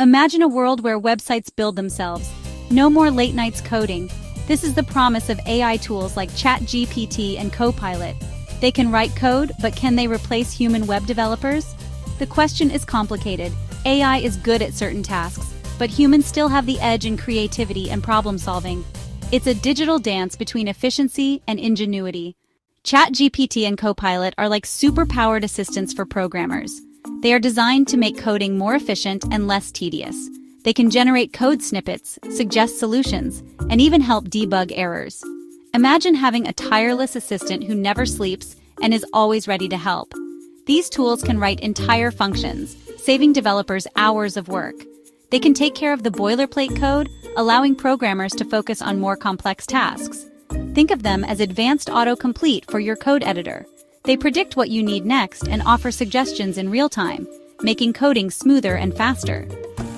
Imagine a world where websites build themselves. No more late nights coding. This is the promise of AI tools like ChatGPT and Copilot. They can write code, but can they replace human web developers? The question is complicated. AI is good at certain tasks, but humans still have the edge in creativity and problem solving. It's a digital dance between efficiency and ingenuity. ChatGPT and Copilot are like super-powered assistants for programmers. They are designed to make coding more efficient and less tedious. They can generate code snippets, suggest solutions, and even help debug errors. Imagine having a tireless assistant who never sleeps and is always ready to help. These tools can write entire functions, saving developers hours of work. They can take care of the boilerplate code, allowing programmers to focus on more complex tasks. Think of them as advanced autocomplete for your code editor. They predict what you need next and offer suggestions in real time, making coding smoother and faster.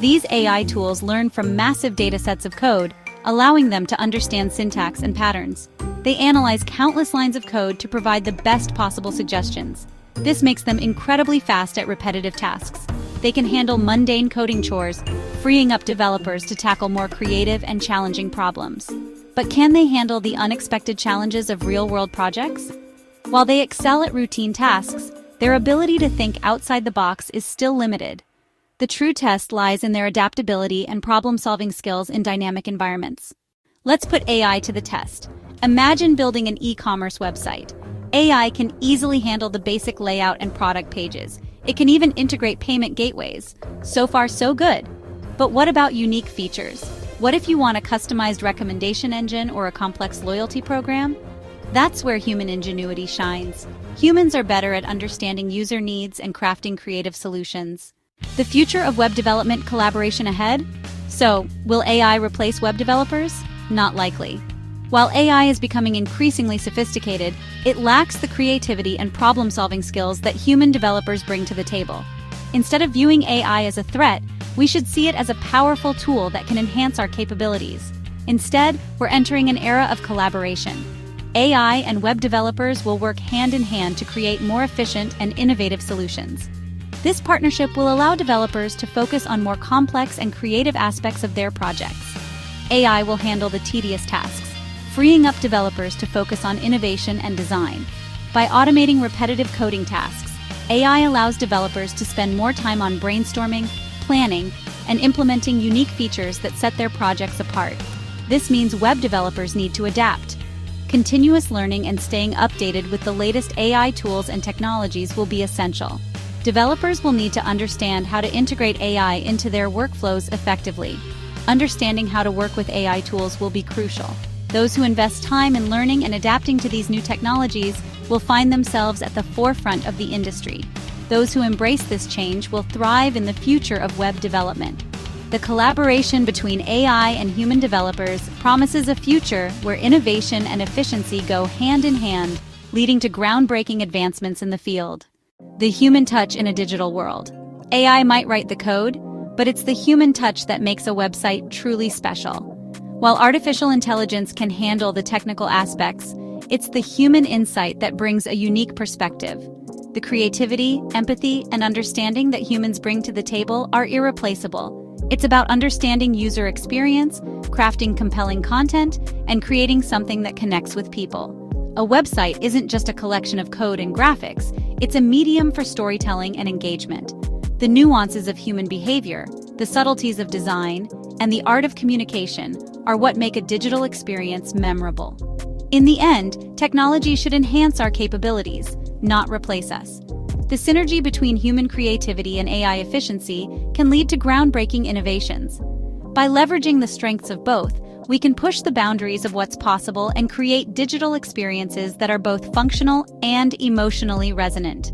These AI tools learn from massive datasets of code, allowing them to understand syntax and patterns. They analyze countless lines of code to provide the best possible suggestions. This makes them incredibly fast at repetitive tasks. They can handle mundane coding chores, freeing up developers to tackle more creative and challenging problems. But can they handle the unexpected challenges of real-world projects? While they excel at routine tasks, their ability to think outside the box is still limited. The true test lies in their adaptability and problem-solving skills in dynamic environments. Let's put AI to the test. Imagine building an e-commerce website. AI can easily handle the basic layout and product pages. It can even integrate payment gateways. So far, so good. But what about unique features? What if you want a customized recommendation engine or a complex loyalty program? That's where human ingenuity shines. Humans are better at understanding user needs and crafting creative solutions. The future of web development collaboration ahead? So, will AI replace web developers? Not likely. While AI is becoming increasingly sophisticated, it lacks the creativity and problem-solving skills that human developers bring to the table. Instead of viewing AI as a threat, we should see it as a powerful tool that can enhance our capabilities. Instead, we're entering an era of collaboration. AI and web developers will work hand in hand to create more efficient and innovative solutions. This partnership will allow developers to focus on more complex and creative aspects of their projects. AI will handle the tedious tasks, freeing up developers to focus on innovation and design. By automating repetitive coding tasks, AI allows developers to spend more time on brainstorming, planning, and implementing unique features that set their projects apart. This means web developers need to adapt. Continuous learning and staying updated with the latest AI tools and technologies will be essential. Developers will need to understand how to integrate AI into their workflows effectively. Understanding how to work with AI tools will be crucial. Those who invest time in learning and adapting to these new technologies will find themselves at the forefront of the industry. Those who embrace this change will thrive in the future of web development. The collaboration between AI and human developers promises a future where innovation and efficiency go hand in hand, leading to groundbreaking advancements in the field. The human touch in a digital world. AI might write the code, but it's the human touch that makes a website truly special. While artificial intelligence can handle the technical aspects, it's the human insight that brings a unique perspective. The creativity, empathy, and understanding that humans bring to the table are irreplaceable. It's about understanding user experience, crafting compelling content, and creating something that connects with people. A website isn't just a collection of code and graphics, it's a medium for storytelling and engagement. The nuances of human behavior, the subtleties of design, and the art of communication are what make a digital experience memorable. In the end, technology should enhance our capabilities, not replace us. The synergy between human creativity and AI efficiency can lead to groundbreaking innovations. By leveraging the strengths of both, we can push the boundaries of what's possible and create digital experiences that are both functional and emotionally resonant.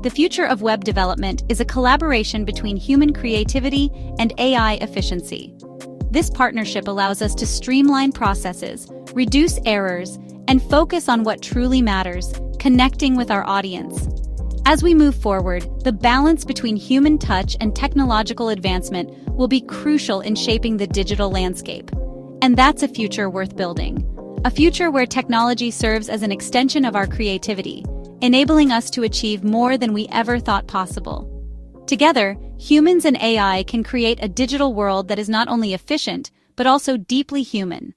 The future of web development is a collaboration between human creativity and AI efficiency. This partnership allows us to streamline processes, reduce errors, and focus on what truly matters, connecting with our audience. As we move forward, the balance between human touch and technological advancement will be crucial in shaping the digital landscape. And that's a future worth building. A future where technology serves as an extension of our creativity, enabling us to achieve more than we ever thought possible. Together, humans and AI can create a digital world that is not only efficient, but also deeply human.